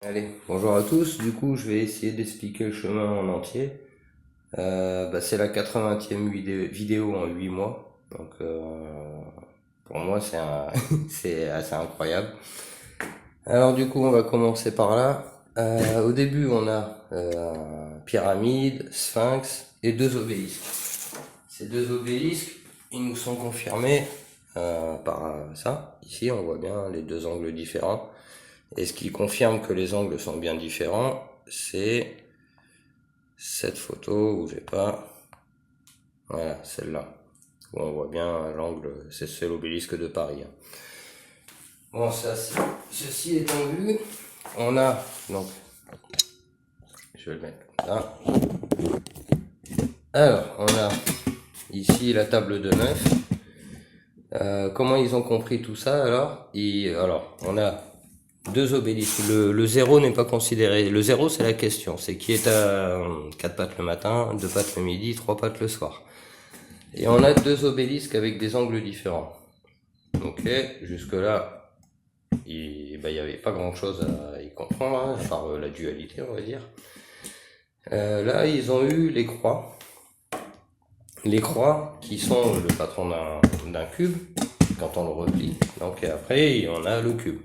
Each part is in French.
Allez, bonjour à tous. Du coup, je vais essayer d'expliquer le chemin en entier. C'est la 80e vidéo en 8 mois. Donc, pour moi, c'est assez incroyable. Alors, du coup, on va commencer par là. Au début, on a pyramide, sphinx et deux obélisques. Ces deux obélisques, ils nous sont confirmés par ça. Ici, on voit bien les deux angles différents. Et ce qui confirme que les angles sont bien différents, c'est cette photo où j'ai pas, voilà, celle-là, où on voit bien l'angle, c'est l'obélisque de Paris. Bon, ceci étant vu, on a, donc, je vais le mettre comme ça. Alors, on a ici la table de 9. Comment ils ont compris tout ça alors, on a deux obélisques. Le zéro n'est pas considéré. Le zéro, c'est la question. C'est qui est à 4 pattes le matin, 2 pattes le midi, 3 pattes le soir. Et on a deux obélisques avec des angles différents. Ok, jusque-là, il n'y avait pas grand-chose à y comprendre, hein, à part la dualité, on va dire. Là, ils ont eu les croix. Les croix qui sont le patron d'un cube, quand on le replie. Donc après, on a le cube.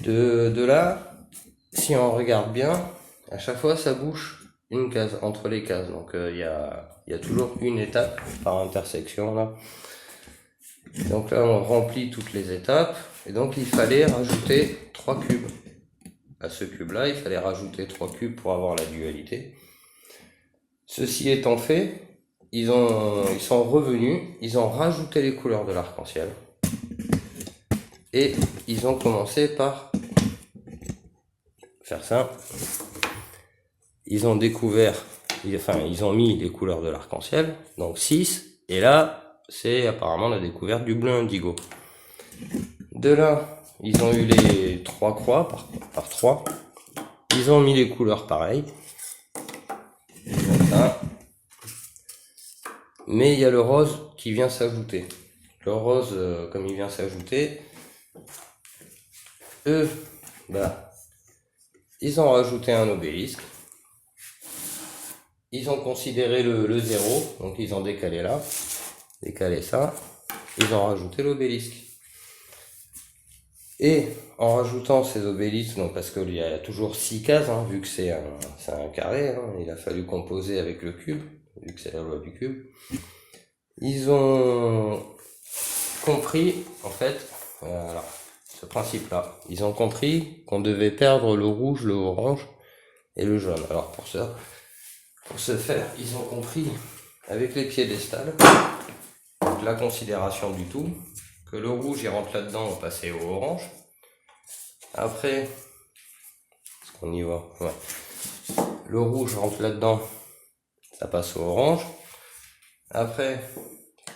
De là, si on regarde bien, à chaque fois ça bouge une case entre les cases. Donc il y a toujours une étape par intersection là. Donc là on remplit toutes les étapes. Et donc il fallait rajouter 3 cubes. À ce cube là, il fallait rajouter 3 cubes pour avoir la dualité. Ceci étant fait, ils sont revenus, ils ont rajouté les couleurs de l'arc-en-ciel. Et ils ont commencé par faire ça. Ils ont ils ont mis les couleurs de l'arc-en-ciel, donc 6, et là, c'est apparemment la découverte du bleu indigo. De là, ils ont eu les 3 croix par 3. Ils ont mis les couleurs pareilles. Comme ça. Mais il y a le rose qui vient s'ajouter. Le rose, comme il vient s'ajouter, eux, ils ont rajouté un obélisque. Ils ont considéré le 0, donc ils ont décalé là, décalé ça. Ils ont rajouté l'obélisque. Et en rajoutant ces obélisques, donc parce qu'il y a toujours 6 cases, hein, vu que c'est un carré, hein, il a fallu composer avec le cube, vu que c'est la loi du cube. Ils ont compris, en fait, ce principe-là. Ils ont compris qu'on devait perdre le rouge, le orange et le jaune. Alors pour ce faire, ils ont compris avec les piédestals, donc la considération du tout, que le rouge il rentre là-dedans, on passait au orange. Après, est-ce qu'on y va? Ouais. Le rouge rentre là-dedans, ça passe au orange. Après,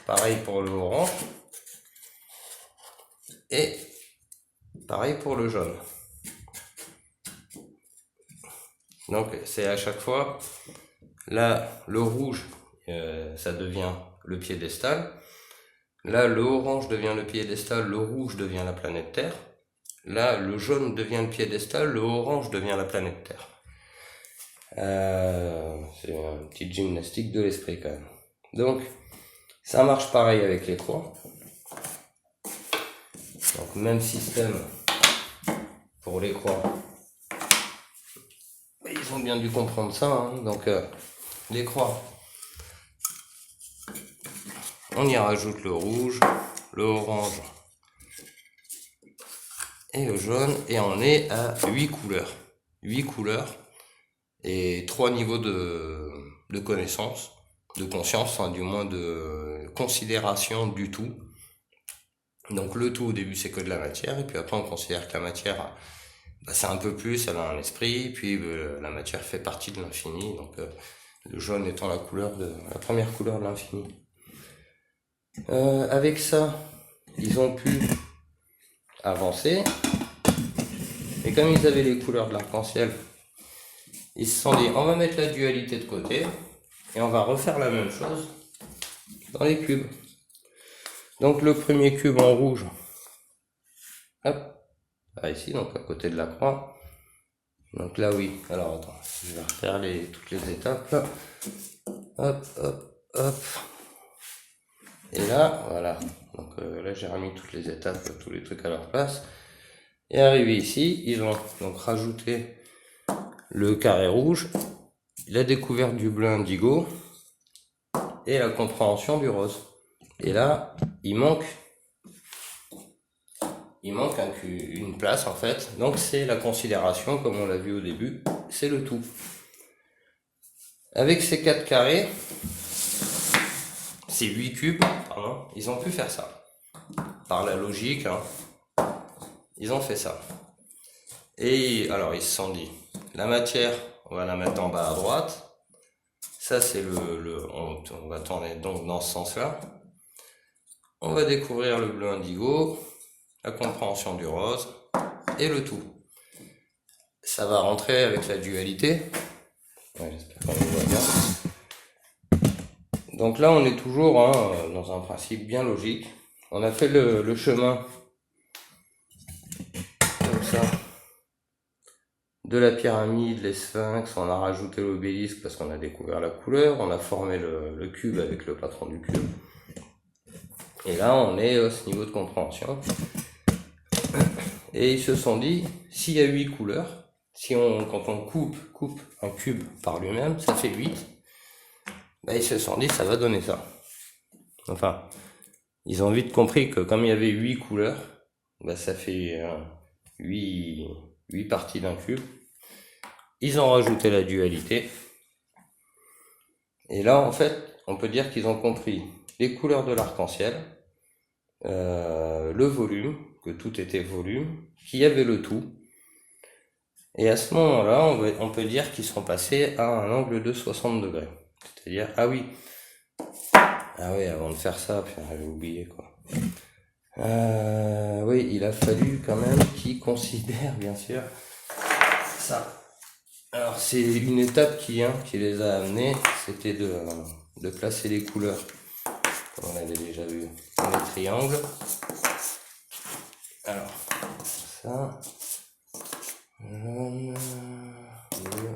pareil pour le orange. Et pareil pour le jaune. Donc c'est à chaque fois, là le rouge, ça devient le piédestal. Là le orange devient le piédestal, le rouge devient la planète Terre. Là le jaune devient le piédestal, le orange devient la planète Terre. C'est une petite gymnastique de l'esprit quand même. Donc ça marche pareil avec les croix. Donc même système pour les croix. Ils ont bien dû comprendre ça, hein. Donc les croix, on y rajoute le rouge, le orange et le jaune, et on est à 8 couleurs. 8 couleurs et 3 niveaux de connaissance, de conscience, enfin, du moins de considération du tout. Donc le tout au début c'est que de la matière, et puis après on considère que la matière c'est un peu plus, elle a un esprit, puis la matière fait partie de l'infini, donc le jaune étant la première couleur de l'infini. Avec ça, ils ont pu avancer, et comme ils avaient les couleurs de l'arc-en-ciel, ils se sont dit on va mettre la dualité de côté, et on va refaire la même chose dans les cubes. Donc le premier cube en rouge, hop, ici, donc à côté de la croix, Donc là, oui. Alors, attends, je vais refaire toutes les étapes. Là. Hop, hop, hop. Et là, voilà. Donc là, j'ai remis toutes les étapes, tous les trucs à leur place. Et arrivé ici, ils ont donc rajouté le carré rouge, la découverte du bleu indigo et la compréhension du rose. Et là, il manque une place en fait. Donc c'est la considération, comme on l'a vu au début, c'est le tout. Avec ces 4 carrés, ces 8 cubes, pardon, ils ont pu faire ça. Par la logique, hein, ils ont fait ça. Et alors ils se sont dit, la matière, on va la mettre en bas à droite. Ça c'est on va tourner donc dans ce sens-là. On va découvrir le bleu indigo, la compréhension du rose et le tout. Ça va rentrer avec la dualité. Ouais, j'espère qu'on le voit bien. Donc là on est toujours dans un principe bien logique. On a fait le chemin comme ça de la pyramide, les sphinx, on a rajouté l'obélisque parce qu'on a découvert la couleur, on a formé le cube avec le patron du cube. Et là on est à ce niveau de compréhension. Et ils se sont dit, s'il y a 8 couleurs, quand on coupe un cube par lui-même, ça fait 8. Ben, ils se sont dit, ça va donner ça. Enfin, ils ont vite compris que comme il y avait 8 couleurs, ben, ça fait 8 parties d'un cube. Ils ont rajouté la dualité. Et là, en fait, on peut dire qu'ils ont compris les couleurs de l'arc-en-ciel, le volume, que tout était volume, qu'il y avait le tout. Et à ce moment-là, on peut dire qu'ils sont passés à un angle de 60 degrés. C'est-à-dire, ah oui, avant de faire ça, j'avais oublié quoi. Oui, il a fallu quand même qu'ils considèrent, bien sûr, ça. Alors c'est une étape qui les a amenés, c'était de placer les couleurs, comme on avait déjà vu, dans les triangles. Alors, ça, jaune, bleu,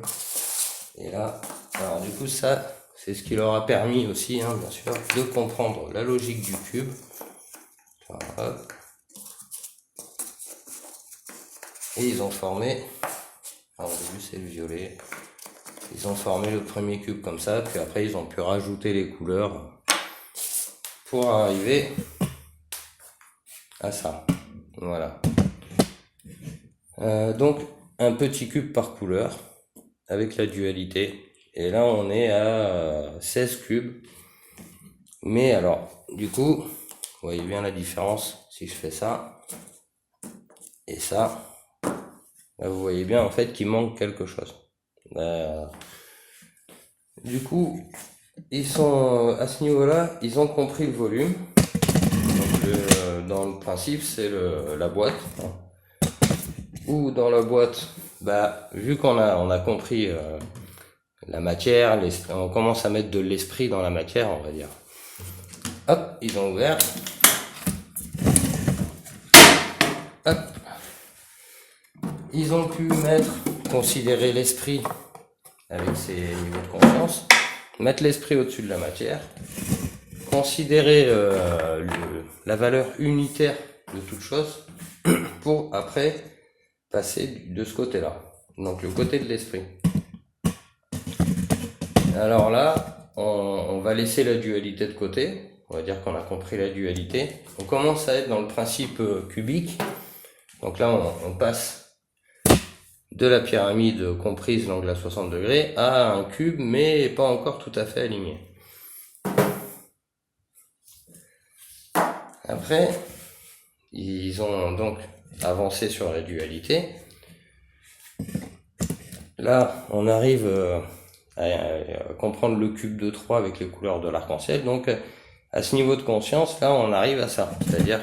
et là, alors du coup ça, c'est ce qui leur a permis aussi, bien sûr, de comprendre la logique du cube. Voilà. Et ils ont formé, alors au début c'est le violet, ils ont formé le premier cube comme ça, puis après ils ont pu rajouter les couleurs pour arriver à ça. Voilà. Donc un petit cube par couleur avec la dualité. Et là on est à 16 cubes. Mais alors, du coup, vous voyez bien la différence si je fais ça et ça. Là, vous voyez bien en fait qu'il manque quelque chose. Du coup, ils sont à ce niveau-là, ils ont compris le volume. Donc, dans le principe, c'est la boîte. Ou dans la boîte, vu qu'on a compris la matière, on commence à mettre de l'esprit dans la matière, on va dire. Hop, ils ont ouvert. Hop. Ils ont pu considérer l'esprit avec ses niveaux de conscience, mettre l'esprit au-dessus de la matière, considérer la valeur unitaire de toute chose, pour après passer de ce côté-là, donc le côté de l'esprit. Alors là, on va laisser la dualité de côté, on va dire qu'on a compris la dualité. On commence à être dans le principe cubique, donc là on passe de la pyramide comprise l'angle à 60 degrés à un cube, mais pas encore tout à fait aligné. Après, ils ont donc avancé sur la dualité. Là, on arrive à comprendre le cube de 3 avec les couleurs de l'arc-en-ciel. Donc, à ce niveau de conscience, là, on arrive à ça. C'est-à-dire,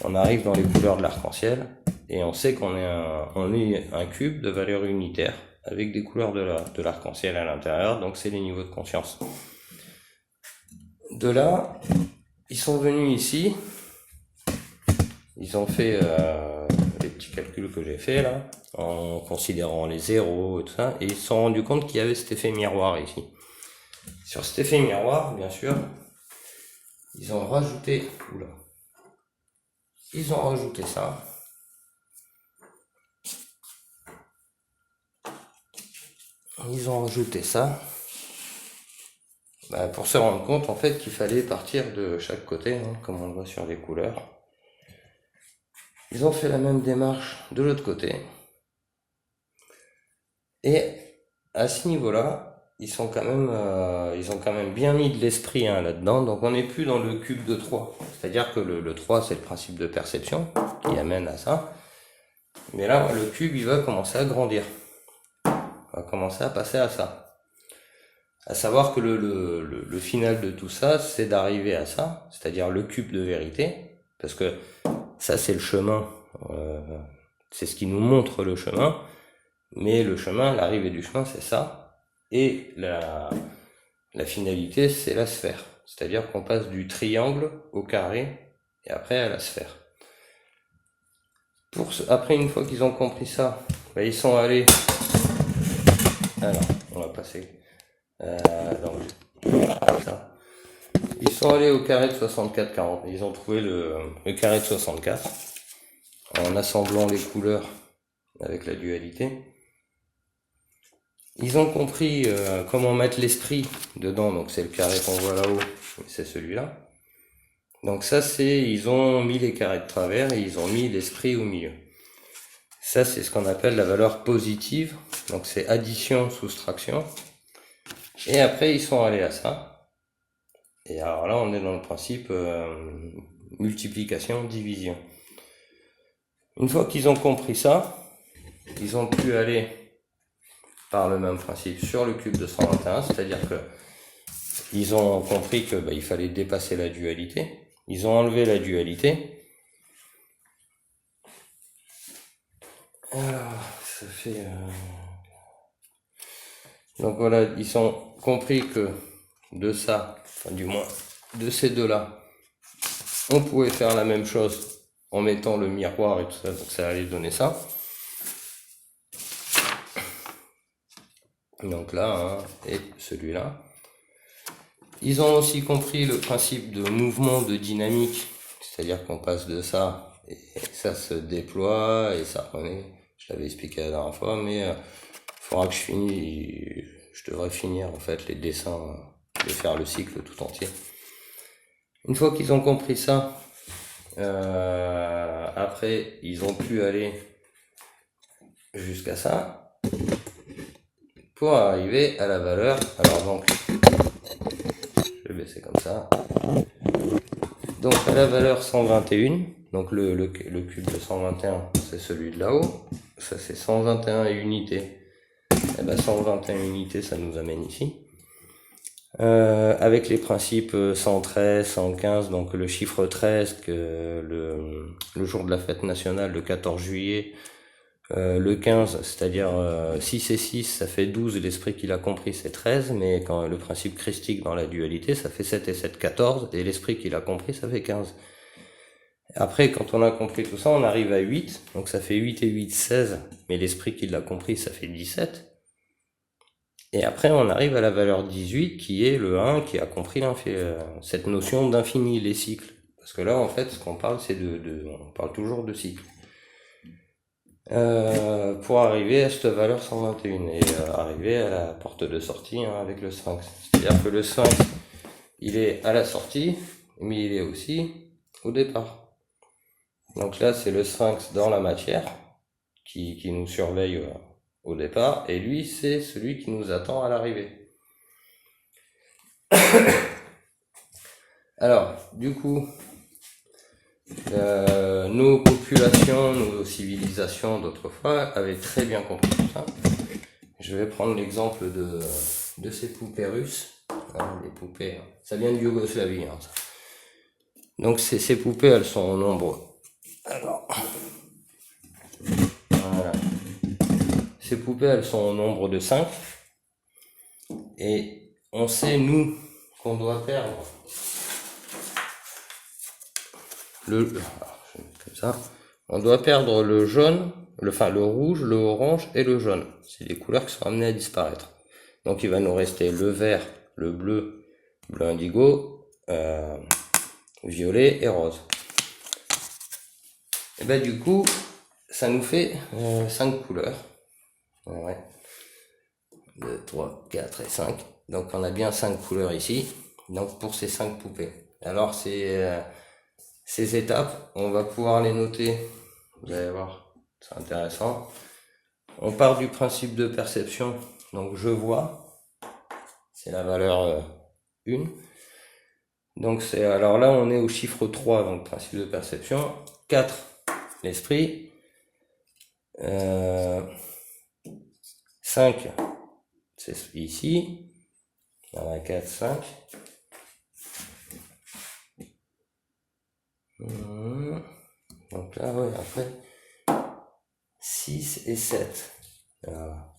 on arrive dans les couleurs de l'arc-en-ciel et on sait qu'on est un cube de valeur unitaire avec des couleurs de l'arc-en-ciel à l'intérieur. Donc, c'est les niveaux de conscience. De là, ils sont venus ici. Ils ont fait les petits calculs que j'ai fait là. en considérant les zéros et tout ça, et ils se sont rendus compte qu'il y avait cet effet miroir ici. Sur cet effet miroir, bien sûr, ils ont rajouté, ça. Ils ont rajouté ça pour se rendre compte en fait qu'il fallait partir de chaque côté, hein, comme on le voit sur les couleurs. Ils ont fait la même démarche de l'autre côté. Et à ce niveau-là, ils ont quand même bien mis de l'esprit là-dedans. Donc on n'est plus dans le cube de 3. C'est-à-dire que le 3, c'est le principe de perception qui amène à ça. Mais là, le cube, il va commencer à grandir. On va commencer à passer à ça. À savoir que le final de tout ça, c'est d'arriver à ça, c'est-à-dire le cube de vérité. Parce que ça, c'est le chemin. C'est ce qui nous montre le chemin. Mais le chemin, l'arrivée du chemin, c'est ça. Et la finalité, c'est la sphère. C'est-à-dire qu'on passe du triangle au carré et après à la sphère. Après, une fois qu'ils ont compris ça, ils sont allés... Alors, on va passer... ça. Ils sont allés au carré de 64-40. Ils ont trouvé le carré de 64 en assemblant les couleurs avec la dualité. Ils ont compris comment mettre l'esprit dedans, donc c'est le carré qu'on voit là-haut, c'est celui-là. Donc ça ils ont mis les carrés de travers et ils ont mis l'esprit au milieu. Ça c'est ce qu'on appelle la valeur positive, donc c'est addition, soustraction. Et après ils sont allés à ça. Et alors là on est dans le principe multiplication, division. Une fois qu'ils ont compris ça, ils ont pu aller par le même principe sur le cube de 121, c'est-à-dire que ils ont compris que il fallait dépasser la dualité. Ils ont enlevé la dualité. Alors, ça fait... Donc voilà, ils ont compris que de ça, enfin du moins de ces deux-là, on pouvait faire la même chose en mettant le miroir et tout ça, donc ça allait donner ça. Donc là, et celui-là. Ils ont aussi compris le principe de mouvement, de dynamique, c'est-à-dire qu'on passe de ça, et ça se déploie, et ça renaît. Je l'avais expliqué la dernière fois, mais il faudra que je devrais finir en fait les dessins, de faire le cycle tout entier. Une fois qu'ils ont compris ça, après ils ont pu aller jusqu'à ça, pour arriver à la valeur, alors donc, je vais baisser comme ça, donc à la valeur 121, donc le cube de 121, c'est celui de là-haut, ça c'est 121 unités, et 121 unités, ça nous amène ici, avec les principes 113, 115, donc le chiffre 13, que le jour de la fête nationale, le 14 juillet, le 15, c'est-à-dire 6 et 6, ça fait 12, l'esprit qu'il a compris c'est 13, mais quand le principe christique dans la dualité, ça fait 7 et 7, 14, et l'esprit qu'il a compris, ça fait 15. Après, quand on a compris tout ça, on arrive à 8, donc ça fait 8 et 8, 16, mais l'esprit qui l'a compris, ça fait 17. Et après, on arrive à la valeur 18, qui est le 1, qui a compris cette notion d'infini, les cycles. Parce que là, en fait, ce qu'on parle, c'est on parle toujours de cycles. Pour arriver à cette valeur 121 et arriver à la porte de sortie avec le sphinx. C'est-à-dire que le sphinx, il est à la sortie, mais il est aussi au départ. Donc là, c'est le sphinx dans la matière qui nous surveille au départ, et lui, c'est celui qui nous attend à l'arrivée. Alors, du coup, nos populations, nos civilisations d'autrefois avaient très bien compris tout ça. Je vais prendre l'exemple de ces poupées russes. Les poupées, ça vient de Yougoslavie. Ça. Donc ces poupées, elles sont en nombre. Alors, voilà. Ces poupées, elles sont au nombre de 5. Et on sait, nous, qu'on doit perdre comme ça. on doit perdre le jaune, le rouge, le orange et le jaune. C'est des couleurs qui sont amenées à disparaître. Donc il va nous rester le vert, le bleu, bleu indigo, violet et rose. Et ben du coup, ça nous fait 5 couleurs. Ouais. 2, 3, 4 et 5. Donc on a bien 5 couleurs ici. Donc pour ces 5 poupées. Alors ces étapes, on va pouvoir les noter. Vous allez voir, c'est intéressant. On part du principe de perception. Donc je vois, c'est la valeur 1. Donc alors là on est au chiffre 3, donc principe de perception. 4, l'esprit. 5, c'est ici. Il y en a 4, 5. Donc là, ouais, après 6 et 7. Voilà.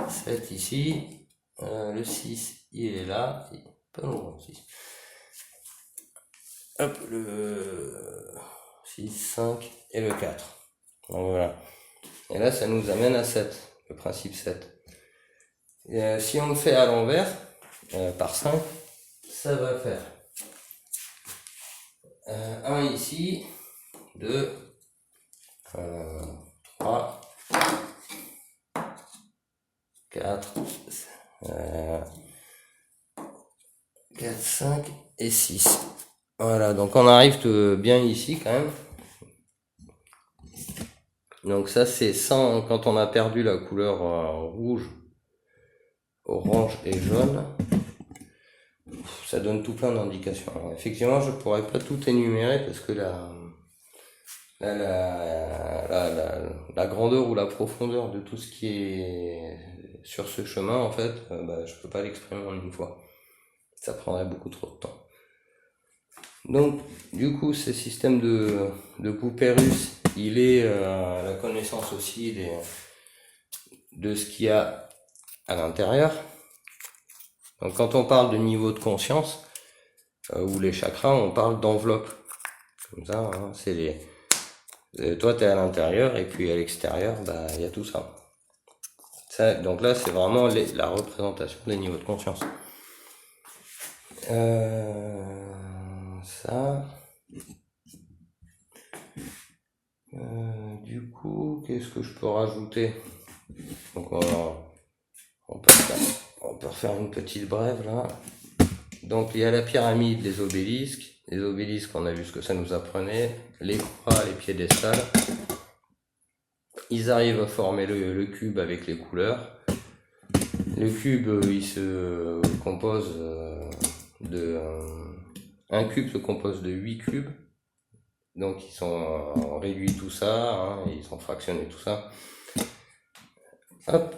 7 ici. Le 6, il est là. Il est pas loin, 6. Hop, le 6, 5 et le 4. Donc voilà. Et là, ça nous amène à 7, le principe 7. Et, si on le fait à l'envers, par 5, ça va faire 1 ici, 2, 3, 4, 4, 5 et 6. Voilà, donc on arrive bien ici quand même. Donc ça c'est sans, quand on a perdu la couleur rouge, orange et jaune, ça donne tout plein d'indications. Alors, effectivement, je pourrais pas tout énumérer parce que la grandeur ou la profondeur de tout ce qui est sur ce chemin, en fait, je peux pas l'exprimer en une fois. Ça prendrait beaucoup trop de temps. Donc, du coup, ce système de poupée russe, il est la connaissance aussi de ce qu'il y a à l'intérieur. Donc, quand on parle de niveau de conscience, ou les chakras, on parle d'enveloppe. Comme ça, hein, c'est toi, tu es à l'intérieur, et puis à l'extérieur, il y a tout ça. Donc là, c'est vraiment la représentation des niveaux de conscience. Ça. Du coup, qu'est-ce que je peux rajouter? Donc on peut refaire une petite brève là. Donc il y a la pyramide, les obélisques. Les obélisques, on a vu ce que ça nous apprenait. Les croix, les piédestals. Ils arrivent à former le cube avec les couleurs. Le cube, il se compose un cube se compose de 8 cubes. Donc ils sont réduits tout ça, hein, ils sont fractionnés tout ça. Hop.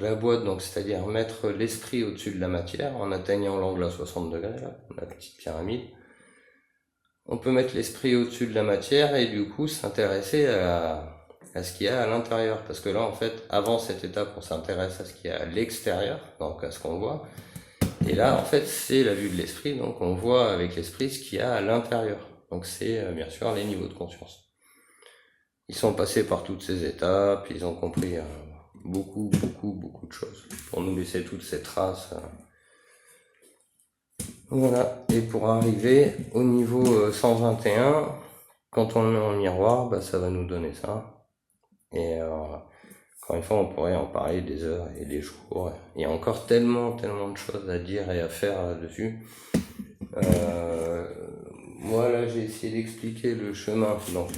La boîte, donc c'est-à-dire mettre l'esprit au-dessus de la matière en atteignant l'angle à 60 degrés, là, la petite pyramide. On peut mettre l'esprit au-dessus de la matière et du coup s'intéresser à ce qu'il y a à l'intérieur. Parce que là, en fait, avant cette étape, on s'intéresse à ce qu'il y a à l'extérieur, donc à ce qu'on voit. Et là, en fait, c'est la vue de l'esprit, donc on voit avec l'esprit ce qu'il y a à l'intérieur. Donc c'est bien sûr les niveaux de conscience. Ils sont passés par toutes ces étapes, ils ont compris beaucoup de choses pour nous laisser toutes ces traces. Voilà, et pour arriver au niveau 121, quand on le met en miroir, ça va nous donner ça. Et encore une fois, on pourrait en parler des heures et des jours. Il y a encore tellement de choses à dire et à faire dessus. Moi là, j'ai essayé d'expliquer le chemin donc,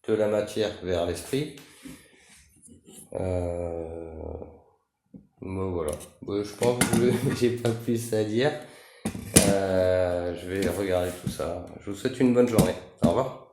de la matière vers l'esprit. Voilà. Je pense que j'ai pas plus à dire. Je vais regarder tout ça. Je vous souhaite une bonne journée. Au revoir.